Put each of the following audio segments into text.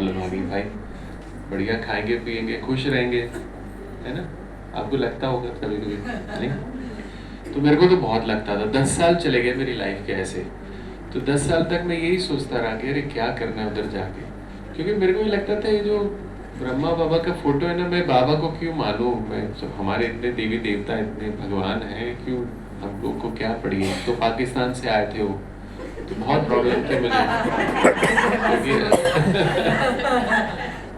Problem आ गई भाई, बढ़िया खाएंगे पिएंगे खुश रहेंगे, है ना? आपको लगता होगा कभी कभी, नहीं? तो मेरे को तो बहुत लगता था। 10 साल चले गए मेरी लाइफ के ऐसे। तो 10 साल तक मैं यही सोचता रहा कि अरे क्या करना है उधर जाके, क्योंकि मेरे को ये लगता था ये जो ब्रह्मा बाबा का फोटो है ना, मैं बाबा को क्यों मानूं? मैं तो हमारे इतने देवी देवता इतने भगवान हैं, क्यों हम लोग को क्या पड़ी है? तो पाकिस्तान से आए थे वो, तो बहुत प्रॉब्लम थी मुझे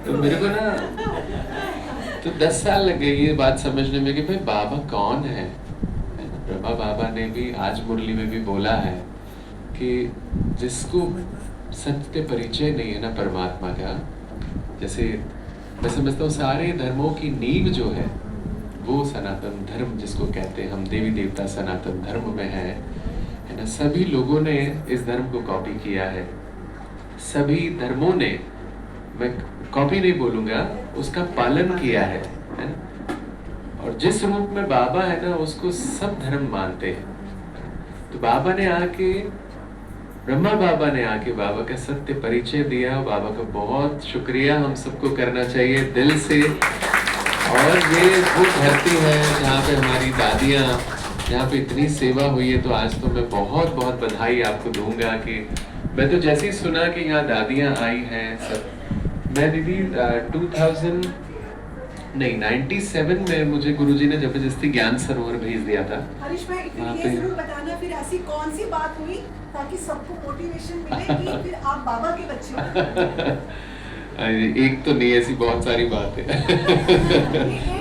तो मेरे को ना तो 10 साल लग गए ये बात समझने में कि भाई बाबा कौन है। ब्रह्मा बाबा ने भी आज मुरली में भी बोला है कि जिसको सत्य परिचय नहीं है ना परमात्मा का, जैसे मैं समझता हूँ सारे धर्मों की नींव जो है वो सनातन धर्म जिसको कहते हैं हम, देवी देवता सनातन धर्म में है ना? सभी लोगों ने इस धर्म को कॉपी किया है, सभी धर्मों ने, मैं कॉपी नहीं बोलूंगा, उसका पालन किया है ना? और जिस रूप में बाबा है ना उसको सब धर्म मानते हैं। तो बाबा ने आके, ब्रह्मा बाबा ने आके बाबा का सत्य परिचय दिया। बाबा का बहुत शुक्रिया हम सबको करना चाहिए दिल से। और ये वो धरती है जहाँ पे हमारी दादियाँ, जहाँ पे इतनी सेवा हुई है, तो आज तो मैं बहुत बहुत बधाई आपको दूंगा कि मैं तो जैसे ही सुना कि यहाँ दादियाँ आई हैं सब, मैं दीदी 97 में मुझे गुरुजी ने जबरदस्ती ज्ञान सरोवर भेज दिया था। हरीश भाई ये जरूर बताना फिर ऐसी कौन सी बात हुई ताकि सबको मोटिवेशन मिले कि फिर आप बाबा के बच्चे हो। एक तो नहीं, ऐसी बहुत सारी बात है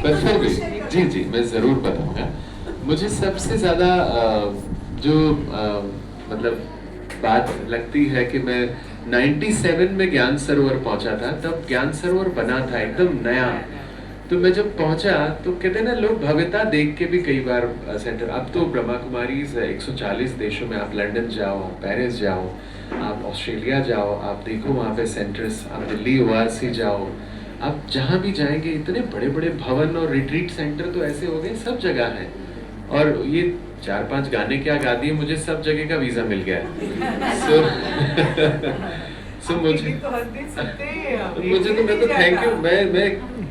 पर फिर भी जी जी मैं जरूर बताऊंगा। मुझे सबसे ज्यादा जो मतलब बात लगती है कि मैं 97 में ज्ञान सरोवर पहुंचा था, तब ज्ञान सरोवर बना था एकदम नया। तो मैं जब पहुंचा तो कहते हैं ना लोग भव्यता देख के भी कई बार सेंटर, अब तो ब्रह्मा कुमारी 140 देशों में, आप लंदन जाओ, आप पेरिस जाओ, आप ऑस्ट्रेलिया जाओ, आप देखो वहाँ पे सेंटर्स, आप दिल्ली ओआरसी जाओ, आप जहाँ भी जाएंगे इतने बड़े बड़े भवन और रिट्रीट सेंटर तो ऐसे हो गए, सब जगह है। और ये 4-5 गाने क्या गा दिए, मुझे सब जगह का वीजा मिल गया सो मुझे तो मैं तो थैंक यू, मैं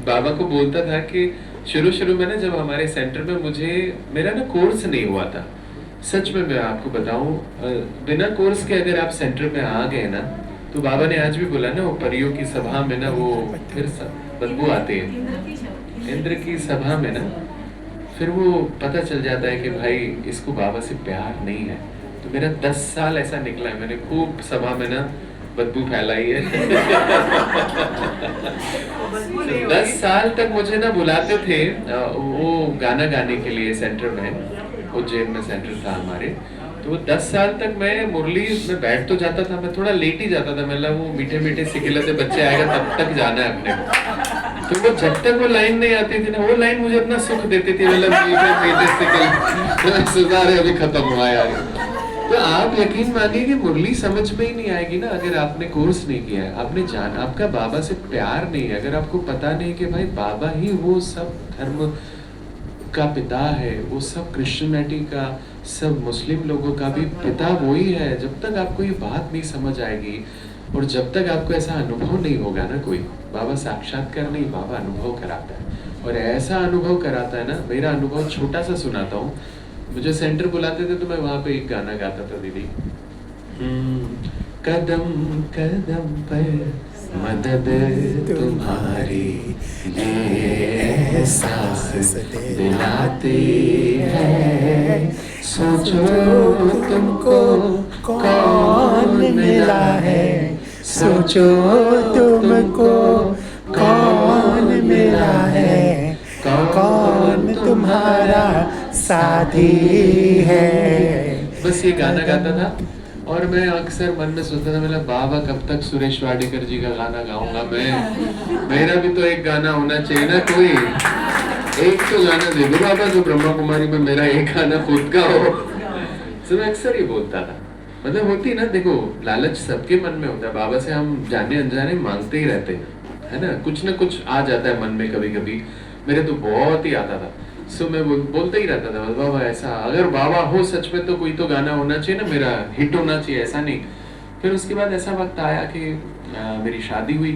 बाबा को बोलता था कि शुरू में ना जब हमारे सेंटर में मुझे मेरा ना कोर्स नहीं हुआ था, सच में मैं आपको बताऊं, बिना कोर्स के अगर आप सेंटर में आ गए ना, तो बाबा ने आज भी बोला ना वो परियों की सभा में ना वो फिर बदबू आती है, इंद्र की सभा में ना फिर वो पता चल जाता है कि भाई इसको बाबा से प्यार नहीं है। तो मेरा 10 साल ऐसा निकला है, मैंने खूब सभा में ना बदबू फैलाई है 10 साल तक मुझे ना बुलाते थे वो गाना गाने के लिए सेंटर में, उज्जैन में सेंटर था हमारे। तो वो 10 साल तक मैं मुरली में बैठ तो जाता था, मैं थोड़ा लेट ही जाता था, मतलब वो मीठे मीठे सिकिलते बच्चे आएगा तब तक जाना है अपने को। तो वो जब तक वो लाइन नहीं आती थी ना, वो लाइन मुझे इतना सुख देती थी, मतलब मीठे मीठे सिकिल अभी खत्म हुआ यार। तो आप यकीन मानिए कि मुरली समझ में ही नहीं आएगी ना अगर आपने कोर्स नहीं किया है, आपने जान, आपका बाबा से प्यार नहीं है, अगर आपको पता नहीं कि भाई बाबा ही वो सब धर्म का पिता है, वो सब क्रिश्चियनिटी का, सब मुस्लिम लोगों का भी पिता वही है। जब तक आपको ये बात नहीं समझ आएगी और जब तक आपको ऐसा अनुभव नहीं होगा ना, कोई बाबा साक्षात्कार नहीं, बाबा अनुभव कराता है और ऐसा अनुभव कराता है ना। मेरा अनुभव छोटा सा सुनाता हूँ। मुझे सेंटर बुलाते थे तो मैं वहाँ पे एक गाना गाता था दीदी, कदम कदम पर मदद तुम्हारी एहसास दिलाती है, सोचो तुमको कौन मिला है, सोचो तुमको कौन मिला है, कौन तुम्हारा साथी है। बस ये गाना गाता था और मैं अक्सर मन में सोचता था, मेरा बाबा कब तक सुरेश वाडेकर जी का गाना गाऊंगा मैं, मेरा भी तो एक गाना होना चाहिए ना, कोई एक तो गाना दे दो बाबा जो ब्रह्मा कुमारी में मेरा एक गाना खुद का हो। तो मैं अक्सर ये बोलता था, मतलब होती ना, देखो लालच सबके मन में होता है, बाबा से हम जाने अनजाने मांगते ही रहते हैं, है ना, कुछ ना कुछ आ जाता है मन में कभी कभी, मेरे तो बहुत ही आता था। सो मैं बोलता ही रहता था बाबा ऐसा, अगर बाबा हो सच में तो कोई तो गाना होना चाहिए ना, मेरा हिट होना चाहिए, ऐसा नहीं। फिर उसके बाद ऐसा वक्त आया कि मेरी शादी हुई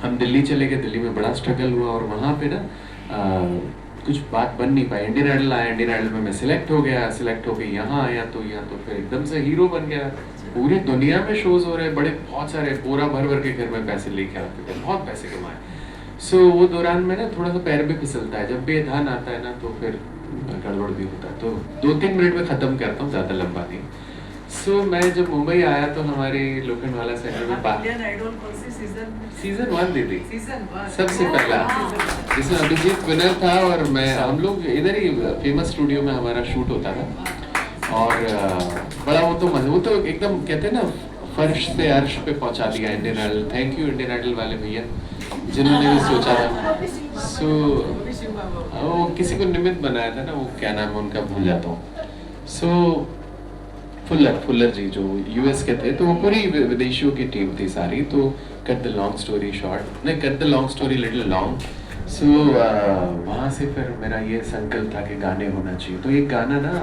हम दिल्ली चले गए, दिल्ली में बड़ा स्ट्रगल हुआ और वहाँ पे ना कुछ बात बन नहीं पाई। इंडियन आइडल आया, इंडियन आइडल में मैं सिलेक्ट हो गया, सिलेक्ट होके यहाँ आया तो फिर एकदम से हीरो बन गया। पूरी दुनिया में शोज हो रहे, बड़े बहुत सारे, बोरा भर भर के घर में पैसे लेके आते थे, बहुत पैसे कमाए। सो वो दौरान में ना थोड़ा सा पैर भी फिसलता है, जब भी ये ध्यान आता है ना तो फिर गड़बड़ भी होता है। तो 2-3 मिनट में ख़त्म करता हूँ, ज़्यादा लंबा नहीं। सो मैं जब मुंबई आया तो हमारे लोखंडवाला सेंटर में इंडियन आइडल कौन सी सीजन 1 दी थी, सीजन 1 सबसे पहला, जिसमें अभिजीत विनर था और मैं, हम लोग इधर ही फेमस स्टूडियो में हमारा शूट होता था। और बड़ा वो तो एकदम कहते हैं ना, फर्श से अर्श पे पहुंचा दिया Indian Idol. Thank you Indian Idol वाले भैया जिन्होंने भी सोचा था। सो वो किसी को निमित्त बनाया था ना, वो क्या नाम है उनका भूल जाता हूँ। सो फुल्लर जी जो यूएस के थे, तो वो पूरी विदेशियों की टीम थी सारी। तो cut the long story short, नहीं cut the long story little long. So वहाँ से फिर मेरा ये संकल्प था कि गाने होना चाहिए। तो एक गाना ना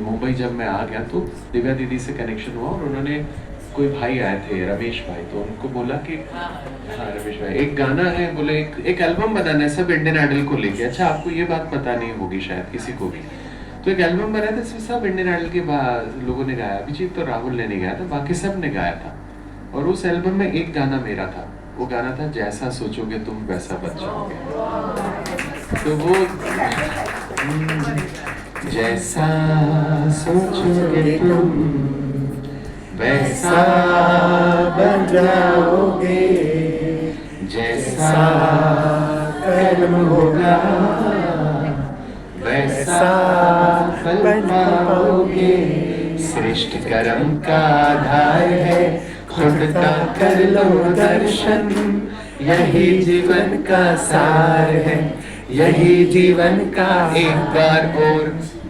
मुंबई जब मैं आ गया तो दिव्या दीदी से कनेक्शन हुआ और उन्होंने, कोई भाई आए थे रमेश भाई, तो उनको बोला कि हाँ रमेश भाई एक गाना है, बोले एक एल्बम बनाना है सब इंडियन आइडल को लेके। अच्छा आपको ये बात पता नहीं होगी शायद किसी को भी। तो एक एल्बम बनाया था, इसमें सब इंडियन आइडल के लोगों ने गाया, अभिजीत तो राहुल ने नहीं गाया था, बाकी सब ने गाया था। और उस एल्बम में एक गाना मेरा था, वो गाना था जैसा सोचोगे तुम वैसा बन जाओगे। तो वो जैसा सोचोगे तुम वैसा बन जाओगे, जैसा कर्म होगा वैसा फल पाओगे। श्रेष्ठ कर्म का आधार है, खुद का कर लो दर्शन, यही जीवन का सार है, यही जीवन का एक बार और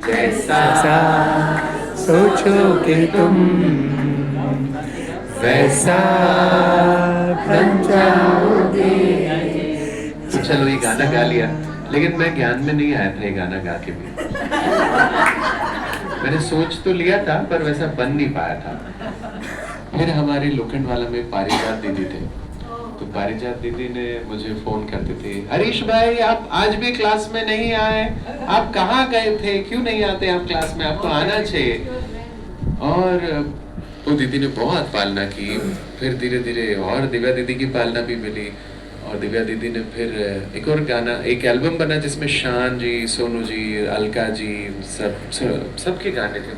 जैसा सोचोगे तुम वैसा बन जाओगे। तो चलो ये गाना गा लिया, लेकिन मैं ज्ञान में नहीं आया था ये गाना गा के भी। मैंने सोच तो लिया था पर वैसा बन नहीं पाया था। फिर हमारे लोखंडवाला में पारिजात दीदी थे, तो पारिजात दीदी ने मुझे फोन करते थे, हरीश भाई आप आज भी क्लास में नहीं आए, आप कहाँ गए थे, क्यों नहीं आते आप क्लास में, आपको आना चाहिए। और तो दीदी ने बहुत पालना की। फिर धीरे धीरे और दिव्या दीदी की पालना भी मिली, और दिव्या दीदी ने फिर एक और गाना, एक एल्बम बना जिसमें शान जी, सोनू जी, अलका जी, सबके गाने थे।